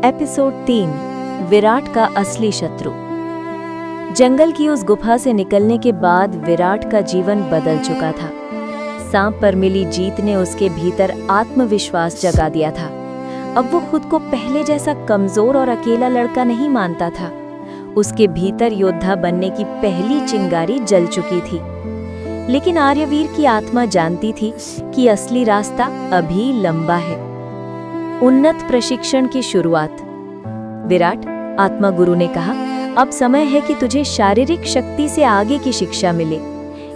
Episode 3 Virat का असली शत्रु। जंगल की उस गुफा से निकलने के बाद विराट का जीवन बदल चुका था। सांप पर मिली जीत ने उसके भीतर आत्मविश्वास जगा दिया था। अब वो खुद को पहले जैसा कमजोर और अकेला लड़का नहीं मानता था। उसके भीतर योद्धा बनने की पहली चिंगारी जल चुकी थी। लेकिन आर्यवीर की आत्मा जानती थी कि असली रास्ता अभी लंबा है। उन्नत प्रशिक्षण की शुरुआत। विराट, आत्मा गुरु ने कहा, अब समय है कि तुझे शारीरिक शक्ति से आगे की शिक्षा मिले।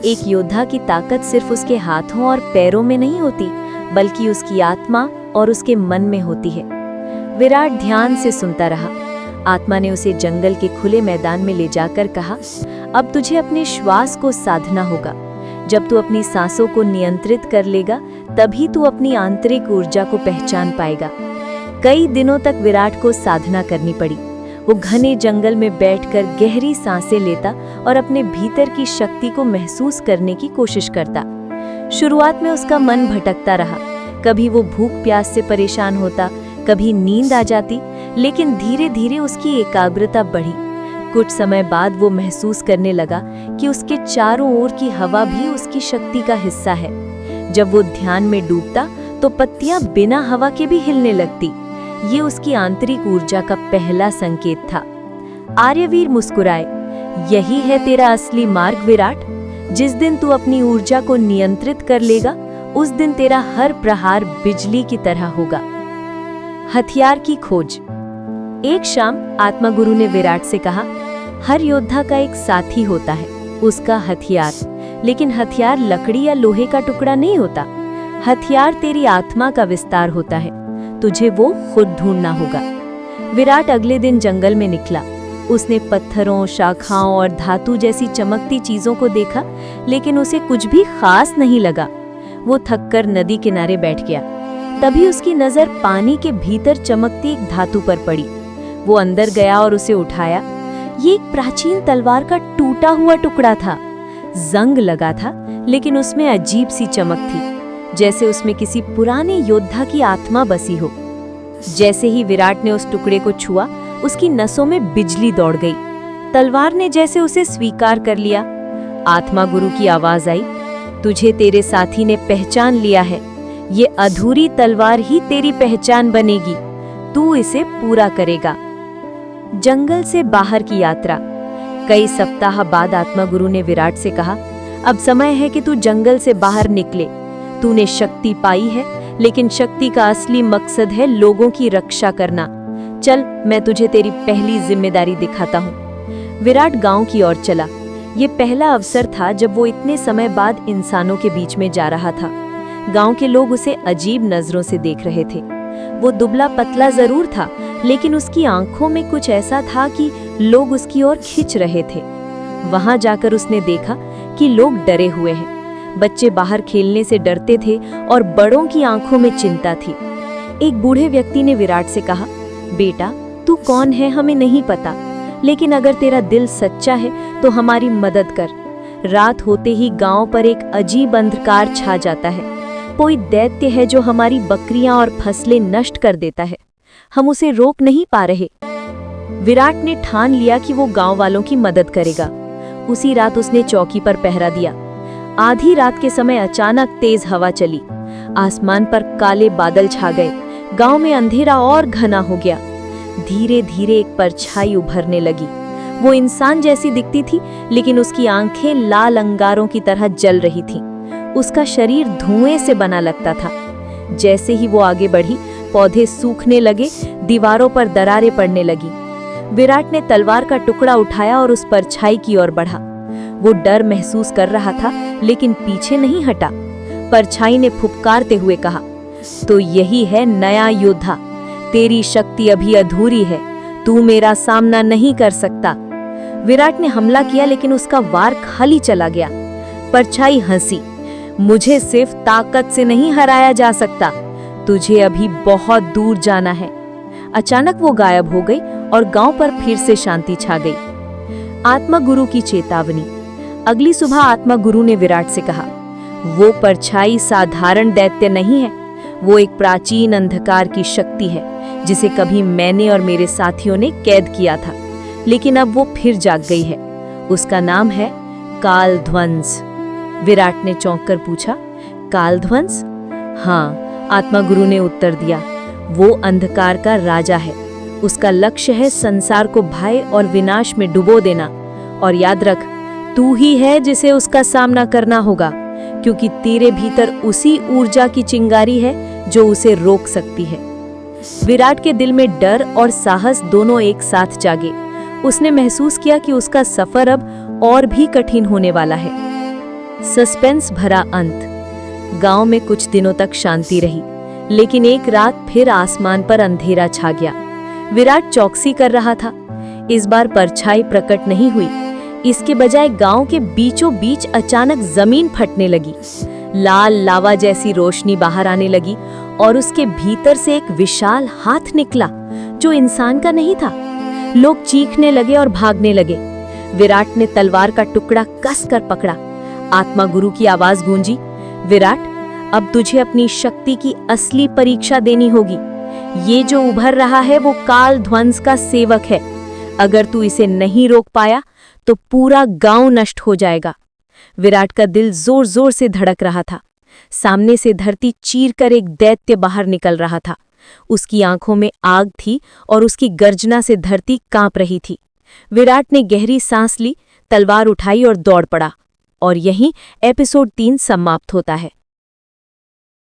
एक योद्धा की ताकत सिर्फ उसके हाथों और पैरों में नहीं होती, बल्कि उसकी आत्मा और उसके मन में होती है। विराट ध्यान से सुनता रहा। आत्मा ने उसे जंगल के खुले मैदान में ले जाकर कहा, अब तुझे अपने श्वास को साधना होगा। जब तू अपनी सांसों को नियंत्रित कर लेगा, तभी तू अपनी आंतरिक ऊर्जा को पहचान पाएगा। कई दिनों तक विराट को साधना करनी पड़ी। वो घने जंगल में बैठकर गहरी सांसें लेता और अपने भीतर की शक्ति को महसूस करने की कोशिश करता। शुरुआत में उसका मन भटकता रहा। कभी वो भूख प्यास से परेशान होता, कभी नींद आ जाती, लेकिन धीरे धीरे उसकी एकाग्रता बढ़ी। कुछ समय बाद वो महसूस करने लगा कि उसके चारों ओर की हवा भी उसकी शक्ति का हिस्सा है। जब वो ध्यान में डूबता तो पत्तियां बिना हवा के भी हिलने लगती। ये उसकी आंतरिक ऊर्जा का पहला संकेत था। आर्यवीर मुस्कुराए। यही है तेरा असली मार्ग विराट। जिस दिन तू अपनी ऊर्जा को नियंत्रित कर लेगा, उस दिन तेरा हर प्रहार बिजली की तरह होगा। हथियार की खोज। एक शाम आत्मा गुरु ने विराट से कहा, हर योद्धा का एक साथी होता है, उसका हथियार। लेकिन हथियार लकड़ी या लोहे का टुकड़ा नहीं होता। हथियार तेरी आत्मा का विस्तार होता है। तुझे वो खुद ढूंढना होगा। विराट अगले दिन जंगल में निकला। उसने पत्थरों, शाखाओं और धातु जैसी चमकती चीजों को देखा, लेकिन उसे कुछ भी खास नहीं लगा। वो थककर नदी किनारे बैठ गया। तभी उसकी नजर पानी के भीतर चमकती एक धातु पर पड़ी। वो अंदर गया और उसे उठाया। ये एक प्राचीन तलवार का टूटा हुआ टुकड़ा था। जंग लगा था, लेकिन उसमें अजीब सी चमक थी, जैसे उसमें किसी पुराने योद्धा की आत्मा बसी हो। जैसे ही विराट ने उस टुकड़े को छुआ, उसकी नसों में बिजली दौड़ गई। तलवार ने जैसे उसे स्वीकार कर लिया। आत्मा गुरु की आवाज आई, तुझे तेरे साथी ने पहचान लिया है। ये अधूरी तलवार ही तेरी पहचान बनेगी। तू इसे पूरा करेगा। जंगल से बाहर की यात्रा। कई सप्ताह बाद आत्मा गुरु ने विराट से कहा, अब समय है कि तू जंगल से बाहर निकले। तूने शक्ति पाई है, लेकिन शक्ति का असली मकसद है लोगों की रक्षा करना। चल, मैं तुझे तेरी पहली जिम्मेदारी दिखाता हूँ। विराट गांव की ओर चला। ये पहला अवसर था जब वो इतने समय बाद इंसानों के बीच में जा रहा था। गांव के लोग उसे अजीब नजरों से देख रहे थे। वो दुबला पतला जरूर था, लेकिन उसकी आंखों में कुछ ऐसा था कि लोग उसकी ओर खिंच रहे थे। वहां जाकर उसने देखा कि लोग डरे हुए हैं। बच्चे बाहर खेलने से डरते थे और बड़ों की आंखों में चिंता थी। एक बूढ़े व्यक्ति ने विराट से कहा, बेटा, तू कौन है हमें नहीं पता, लेकिन अगर तेरा दिल सच्चा है तो हमारी मदद कर। रात होते ही गांव पर एक अजीब अंधकार छा जाता है। कोई दैत्य है जो हमारी बकरियां और फसलें नष्ट कर देता है। हम उसे रोक नहीं पा रहे। विराट ने ठान लिया कि वो गांव वालों की मदद करेगा। उसी रात उसने चौकी पर पहरा दिया। आधी रात के समय अचानक तेज हवा चली। आसमान पर काले बादल छा गए। गांव में अंधेरा और घना हो गया। धीरे धीरे एक परछाई उभरने लगी। वो इंसान जैसी दिखती थी, लेकिन उसकी आंखें लाल अंगारों की तरह जल रही थीं। उसका शरीर धुएं से बना लगता था। जैसे ही वो आगे बढ़ी, पौधे सूखने लगे, दीवारों पर दरारें पड़ने लगी। विराट ने तलवार का टुकड़ा उठाया और उस परछाई की ओर बढ़ा। वो डर महसूस कर रहा था, लेकिन पीछे नहीं हटा। परछाई ने फुफकारते हुए कहा, तो यही है नया योद्धा। तेरी शक्ति अभी अधूरी है। तू मेरा सामना नहीं कर सकता। विराट ने हमला किया, लेकिन उसका वार खाली चला गया। परछाई हंसी, मुझे सिर्फ ताकत से नहीं हराया जा सकता। तुझे अभी बहुत दूर जाना है। अचानक वो गायब हो गई और गांव पर फिर से शांति छा गई। आत्मा गुरु की चेतावनी। अगली सुबह आत्मा गुरु ने विराट से कहा, वो परछाई साधारण दैत्य नहीं है। वो एक प्राचीन अंधकार की शक्ति है। जिसे कभी मैंने और मेरे साथियों ने कैद किया था, लेकिन अब वो फिर जाग गई है। उसका नाम है कालध्वंस। विराट ने चौंक कर पूछा, कालध्वंस? हाँ, आत्मा गुरु ने उत्तर दिया। वो अंधकार का राजा है। उसका लक्ष्य है संसार को भय और विनाश में डुबो देना। और याद रख, तू ही है जिसे उसका सामना करना होगा, क्योंकि तेरे भीतर उसी ऊर्जा की चिंगारी है जो उसे रोक सकती है। विराट के दिल में डर और साहस दोनों एक साथ जागे। उसने महसूस किया कि उसका सफर अब और भी कठिन होने वाला है। सस्पेंस भरा अंत। गांव में कुछ दिनों तक शांति रही, लेकिन एक रात फिर आसमान पर अंधेरा छा गया। विराट चौकसी कर रहा था। इस बार परछाई प्रकट नहीं हुई। इसके बजाय गांव के बीचों बीच अचानक जमीन फटने लगी। लाल लावा जैसी रोशनी बाहर आने लगी और उसके भीतर से एक विशाल हाथ निकला जो इंसान का नहीं था। लोग चीखने लगे और भागने लगे। विराट ने तलवार का टुकड़ा कस कर पकड़ा। आत्मा गुरु की आवाज गूंजी, विराट, अब तुझे अपनी शक्ति की असली परीक्षा देनी होगी। ये जो उभर रहा है वो कालध्वंस का सेवक है। अगर तू इसे नहीं रोक पाया तो पूरा गांव नष्ट हो जाएगा। विराट का दिल जोर जोर से धड़क रहा था। सामने से धरती चीरकर एक दैत्य बाहर निकल रहा था। उसकी आंखों में आग थी और उसकी गर्जना से धरती कांप रही थी। विराट ने गहरी सांस ली, तलवार उठाई और दौड़ पड़ा। और यहीं एपिसोड 3 समाप्त होता है।